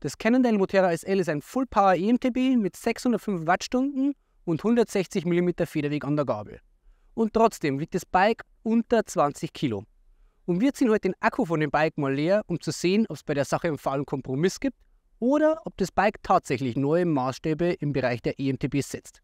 Das Cannondale Moterra SL ist ein Full Power EMTB mit 605 Wattstunden und 160 mm Federweg an der Gabel. Und trotzdem wiegt das Bike unter 20 Kilo. Und wir ziehen heute den Akku von dem Bike mal leer, um zu sehen, ob es bei der Sache einen faulen Kompromiss gibt oder ob das Bike tatsächlich neue Maßstäbe im Bereich der EMTBs setzt.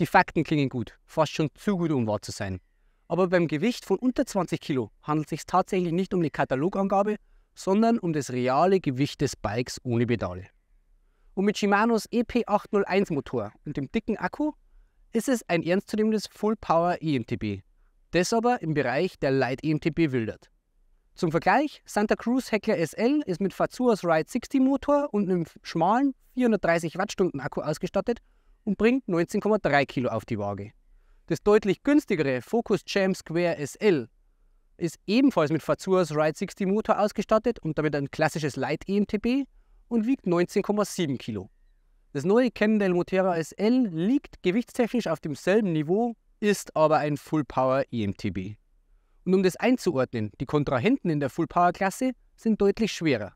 Die Fakten klingen gut, fast schon zu gut, um wahr zu sein. Aber beim Gewicht von unter 20 Kilo handelt es sich tatsächlich nicht um eine Katalogangabe, sondern um das reale Gewicht des Bikes ohne Pedale. Und mit Shimanos EP801 Motor und dem dicken Akku ist es ein ernstzunehmendes Full Power EMTB, das aber im Bereich der Light EMTB wildert. Zum Vergleich, Santa Cruz Heckler SL ist mit Fazuas Ride 60 Motor und einem schmalen 430 Wattstunden Akku ausgestattet und bringt 19,3 Kilo auf die Waage. Das deutlich günstigere Focus Jam Square SL ist ebenfalls mit Fazuas Ride 60 Motor ausgestattet und damit ein klassisches Light EMTB und wiegt 19,7 Kilo. Das neue Cannondale Moterra SL liegt gewichtstechnisch auf demselben Niveau, ist aber ein Full Power EMTB. Und um das einzuordnen, die Kontrahenten in der Full Power Klasse sind deutlich schwerer.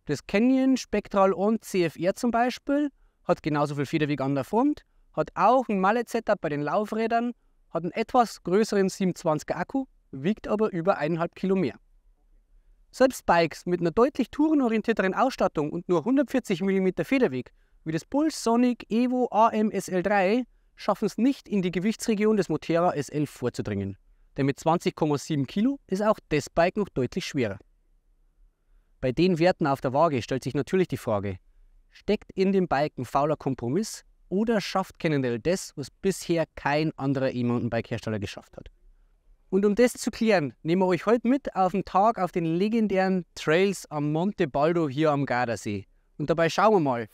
Das Canyon Spectral On CFR zum Beispiel hat genauso viel Federweg an der Front, hat auch ein Mallet-Setup bei den Laufrädern, hat einen etwas größeren 720er Akku, wiegt aber über 1,5 Kilo mehr. Selbst Bikes mit einer deutlich tourenorientierteren Ausstattung und nur 140 mm Federweg, wie das Bulls Sonic Evo AM SL3, schaffen es nicht in die Gewichtsregion des Moterra SL vorzudringen. Denn mit 20,7 Kilo ist auch das Bike noch deutlich schwerer. Bei den Werten auf der Waage stellt sich natürlich die Frage, steckt in dem Bike ein fauler Kompromiss oder schafft Cannondale das, was bisher kein anderer E-Mountainbike-Hersteller geschafft hat? Und um das zu klären, nehmen wir euch heute mit auf den Tag auf den legendären Trails am Monte Baldo hier am Gardasee. Und dabei schauen wir mal,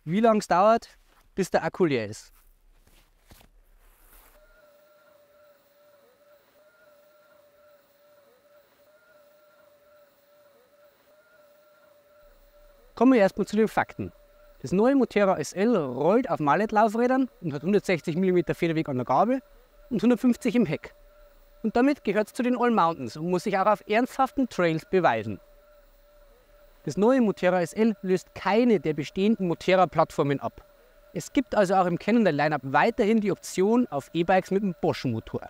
wie lange es dauert, bis der Akku leer ist. Kommen wir erstmal zu den Fakten. Das neue Moterra SL rollt auf Mallet-Laufrädern und hat 160 mm Federweg an der Gabel und 150 im Heck. Und damit gehört es zu den All Mountains und muss sich auch auf ernsthaften Trails beweisen. Das neue Moterra SL löst keine der bestehenden Moterra-Plattformen ab. Es gibt also auch im Cannondale-Lineup weiterhin die Option auf E-Bikes mit einem Bosch-Motor.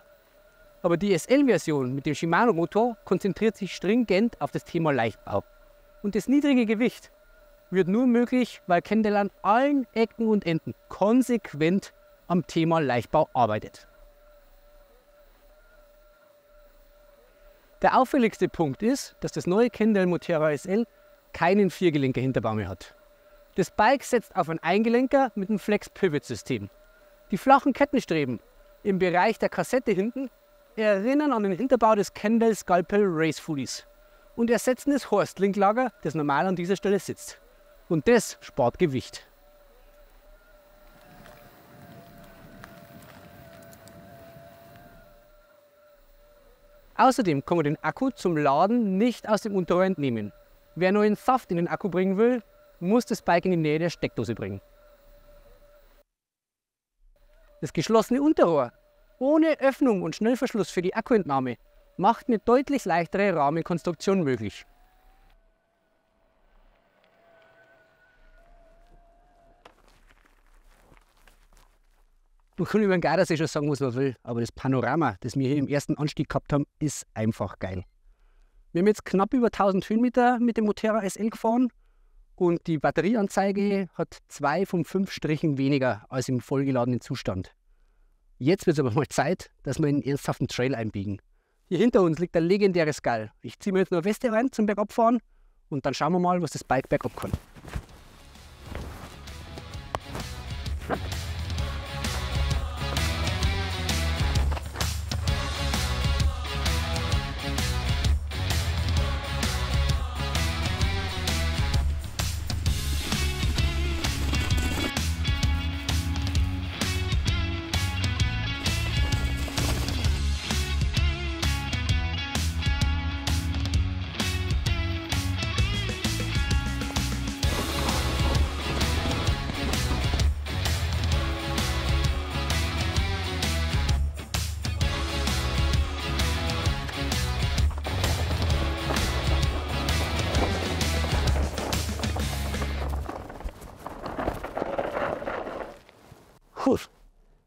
Aber die SL-Version mit dem Shimano-Motor konzentriert sich stringent auf das Thema Leichtbau. Und das niedrige Gewicht wird nur möglich, weil Cannondale an allen Ecken und Enden konsequent am Thema Leichtbau arbeitet. Der auffälligste Punkt ist, dass das neue Cannondale Moterra SL keinen Viergelenker-Hinterbau mehr hat. Das Bike setzt auf einen Eingelenker mit einem Flex-Pivot-System. Die flachen Kettenstreben im Bereich der Kassette hinten erinnern an den Hinterbau des Cannondale Sculpel Race Fullies und ersetzen das Horst-Linklager, das normal an dieser Stelle sitzt. Und das spart Gewicht. Außerdem kann man den Akku zum Laden nicht aus dem Unterrohr entnehmen. Wer neuen Saft in den Akku bringen will, muss das Bike in die Nähe der Steckdose bringen. Das geschlossene Unterrohr ohne Öffnung und Schnellverschluss für die Akkuentnahme macht eine deutlich leichtere Rahmenkonstruktion möglich. Man kann über den Gardasee schon sagen, was man will, aber das Panorama, das wir hier im ersten Anstieg gehabt haben, ist einfach geil. Wir haben jetzt knapp über 1000 Höhenmeter mit dem Moterra SL gefahren und die Batterieanzeige hat 2 von 5 Strichen weniger als im vollgeladenen Zustand. Jetzt wird es aber mal Zeit, dass wir in einen ernsthaften Trail einbiegen. Hier hinter uns liegt der legendäre Skull. Ich ziehe mir jetzt nur eine Weste rein zum Bergabfahren und dann schauen wir mal, was das Bike bergab kann.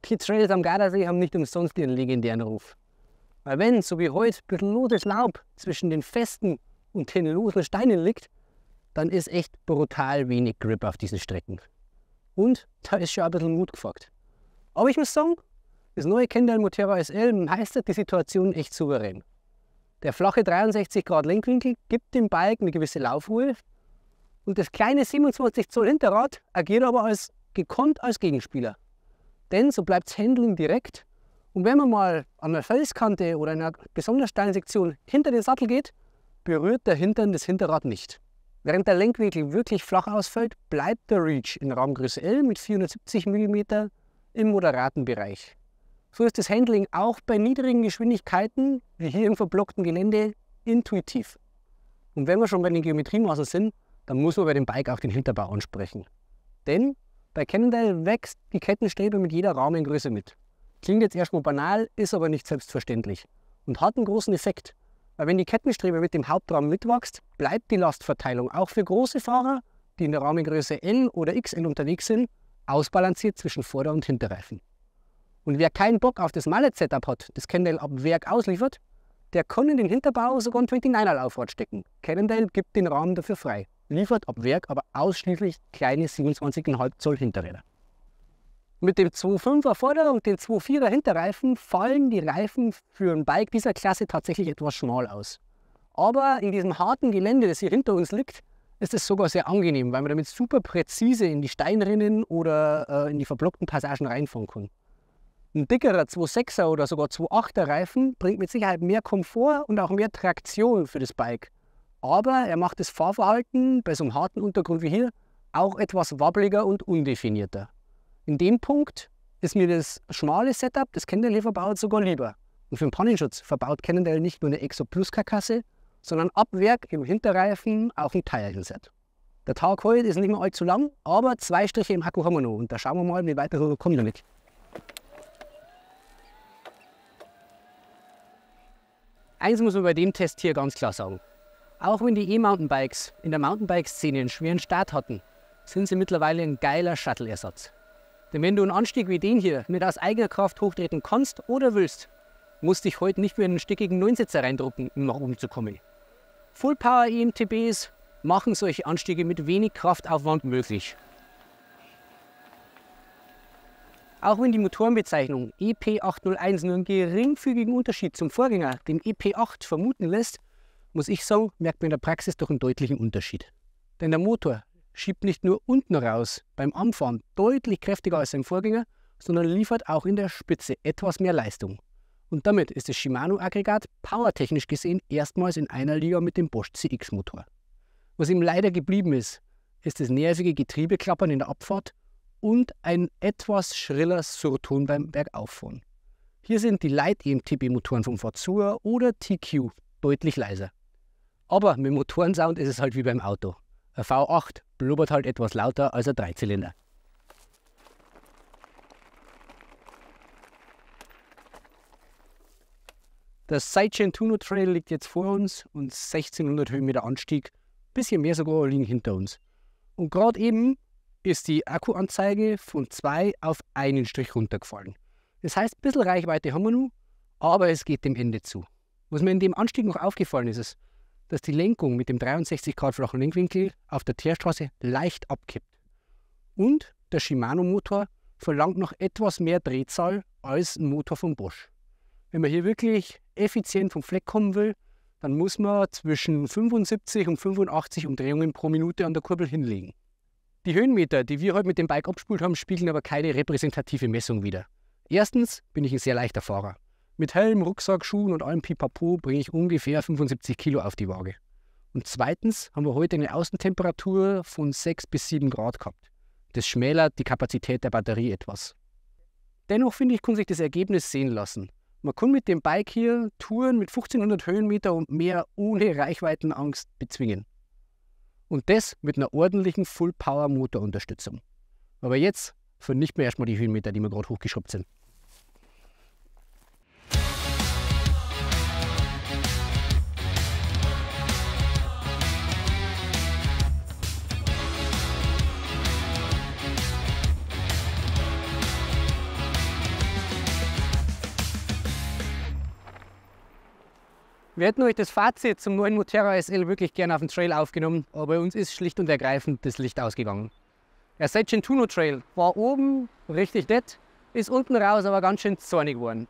Die Trails am Gardasee haben nicht umsonst ihren legendären Ruf. Weil wenn, so wie heute, ein bisschen loses Laub zwischen den festen und den losen Steinen liegt, dann ist echt brutal wenig Grip auf diesen Strecken. Und da ist schon ein bisschen Mut gefragt. Aber ich muss sagen, das neue Kendall Moterra SL meistert die Situation echt souverän. Der flache 63 Grad Lenkwinkel gibt dem Bike eine gewisse Laufruhe und das kleine 27 Zoll Hinterrad agiert aber gekonnt als Gegenspieler. Denn so bleibt das Handling direkt und wenn man mal an einer Felskante oder in einer besonders steilen Sektion hinter den Sattel geht, berührt der Hintern das Hinterrad nicht. Während der Lenkwinkel wirklich flach ausfällt, bleibt der Reach in Rahmengröße L mit 470 mm im moderaten Bereich. So ist das Handling auch bei niedrigen Geschwindigkeiten, wie hier im verblockten Gelände, intuitiv. Und wenn wir schon bei den Geometriemaßen sind, dann muss man bei dem Bike auch den Hinterbau ansprechen. Denn bei Cannondale wächst die Kettenstrebe mit jeder Rahmengröße mit. Klingt jetzt erstmal banal, ist aber nicht selbstverständlich und hat einen großen Effekt. Weil wenn die Kettenstrebe mit dem Hauptrahmen mitwächst, bleibt die Lastverteilung auch für große Fahrer, die in der Rahmengröße L oder XL unterwegs sind, ausbalanciert zwischen Vorder- und Hinterreifen. Und wer keinen Bock auf das Mallet-Setup hat, das Cannondale ab Werk ausliefert, der kann in den Hinterbau sogar ein 29er Laufrad stecken. Cannondale gibt den Rahmen dafür frei, liefert ab Werk aber ausschließlich kleine 27,5 Zoll Hinterräder. Mit dem 2,5er Vorder- und den 2,4er Hinterreifen fallen die Reifen für ein Bike dieser Klasse tatsächlich etwas schmal aus. Aber in diesem harten Gelände, das hier hinter uns liegt, ist es sogar sehr angenehm, weil man damit super präzise in die Steinrinnen oder in die verblockten Passagen reinfahren kann. Ein dickerer 2,6er oder sogar 2,8er Reifen bringt mit Sicherheit mehr Komfort und auch mehr Traktion für das Bike. Aber er macht das Fahrverhalten bei so einem harten Untergrund wie hier auch etwas wabbeliger und undefinierter. In dem Punkt ist mir das schmale Setup, das Cannondale hier verbaut, sogar lieber. Und für den Pannenschutz verbaut Cannondale nicht nur eine Exo Plus Karkasse, sondern ab Werk im Hinterreifen auch ein Tire-Set. Der Tag heute ist nicht mehr allzu lang, aber 2 Striche im Akku haben wir noch und da schauen wir mal, wie weit wir kommen damit. Eins muss man bei dem Test hier ganz klar sagen. Auch wenn die E-Mountainbikes in der Mountainbike-Szene einen schweren Start hatten, sind sie mittlerweile ein geiler Shuttle-Ersatz. Denn wenn du einen Anstieg wie den hier nicht aus eigener Kraft hochtreten kannst oder willst, musst dich heute nicht mehr in einen stickigen 9-Sitzer reindrucken, um nach oben zu kommen. Full-Power EMTBs machen solche Anstiege mit wenig Kraftaufwand möglich. Auch wenn die Motorenbezeichnung EP801 nur einen geringfügigen Unterschied zum Vorgänger, dem EP8, vermuten lässt, muss ich sagen, merkt man in der Praxis doch einen deutlichen Unterschied. Denn der Motor schiebt nicht nur unten raus beim Anfahren deutlich kräftiger als sein Vorgänger, sondern liefert auch in der Spitze etwas mehr Leistung. Und damit ist das Shimano-Aggregat powertechnisch gesehen erstmals in einer Liga mit dem Bosch CX-Motor. Was ihm leider geblieben ist, ist das nervige Getriebeklappern in der Abfahrt und ein etwas schriller Surton beim Bergauffahren. Hier sind die Light-EMTB-Motoren vom Fazua oder TQ deutlich leiser. Aber mit Motorensound ist es halt wie beim Auto. Ein V8 blubbert halt etwas lauter als ein Dreizylinder. Das Sidechain Tuno Trail liegt jetzt vor uns und 1600 Höhenmeter Anstieg, bisschen mehr sogar liegen hinter uns. Und gerade eben ist die Akkuanzeige von 2 auf 1 Strich runtergefallen. Das heißt, ein bisschen Reichweite haben wir noch, aber es geht dem Ende zu. Was mir in dem Anstieg noch aufgefallen ist, dass die Lenkung mit dem 63 Grad flachen Lenkwinkel auf der Teerstraße leicht abkippt. Und der Shimano-Motor verlangt noch etwas mehr Drehzahl als ein Motor von Bosch. Wenn man hier wirklich effizient vom Fleck kommen will, dann muss man zwischen 75 und 85 Umdrehungen pro Minute an der Kurbel hinlegen. Die Höhenmeter, die wir heute mit dem Bike abgespult haben, spiegeln aber keine repräsentative Messung wider. Erstens bin ich ein sehr leichter Fahrer. Mit Helm, Rucksack, Schuhen und allem Pipapo bringe ich ungefähr 75 Kilo auf die Waage. Und zweitens haben wir heute eine Außentemperatur von 6 bis 7 Grad gehabt. Das schmälert die Kapazität der Batterie etwas. Dennoch finde ich, kann sich das Ergebnis sehen lassen. Man kann mit dem Bike hier Touren mit 1500 Höhenmeter und mehr ohne Reichweitenangst bezwingen. Und das mit einer ordentlichen Full-Power-Motorunterstützung. Aber jetzt vernichten wir erstmal die Höhenmeter, die wir gerade hochgeschraubt sind. Wir hätten euch das Fazit zum neuen Moterra SL wirklich gerne auf dem Trail aufgenommen, aber bei uns ist schlicht und ergreifend das Licht ausgegangen. Der Seicento Trail war oben richtig nett, ist unten raus aber ganz schön zornig geworden.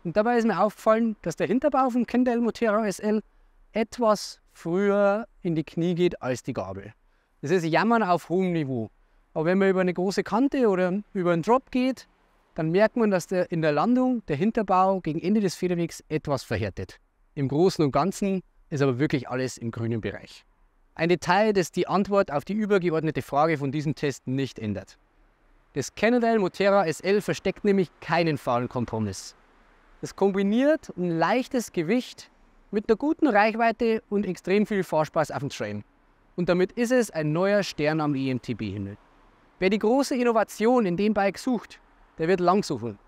Und dabei ist mir aufgefallen, dass der Hinterbau vom Kendall Moterra SL etwas früher in die Knie geht als die Gabel. Das ist Jammern auf hohem Niveau. Aber wenn man über eine große Kante oder über einen Drop geht, dann merkt man, dass in der Landung der Hinterbau gegen Ende des Federwegs etwas verhärtet. Im Großen und Ganzen ist aber wirklich alles im grünen Bereich. Ein Detail, das die Antwort auf die übergeordnete Frage von diesem Test nicht ändert. Das Cannondale Moterra SL versteckt nämlich keinen faulen Kompromiss. Es kombiniert ein leichtes Gewicht mit einer guten Reichweite und extrem viel Fahrspaß auf dem Trail. Und damit ist es ein neuer Stern am EMTB-Himmel. Wer die große Innovation in dem Bike sucht, der wird lang suchen.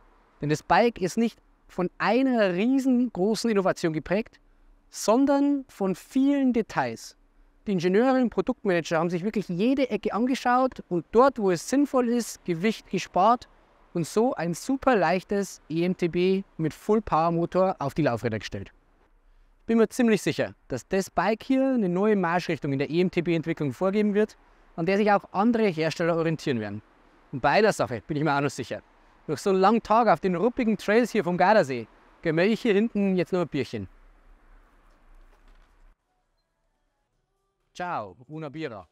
Denn das Bike ist nicht von einer riesengroßen Innovation geprägt, sondern von vielen Details. Die Ingenieure und Produktmanager haben sich wirklich jede Ecke angeschaut und dort, wo es sinnvoll ist, Gewicht gespart und so ein super leichtes EMTB mit Full-Power-Motor auf die Laufräder gestellt. Ich bin mir ziemlich sicher, dass das Bike hier eine neue Marschrichtung in der EMTB-Entwicklung vorgeben wird, an der sich auch andere Hersteller orientieren werden. Und bei einer Sache bin ich mir auch noch sicher. Nach so einem langen Tag auf den ruppigen Trails hier vom Gardasee gehen wir hier hinten jetzt noch ein Bierchen. Ciao, una birra.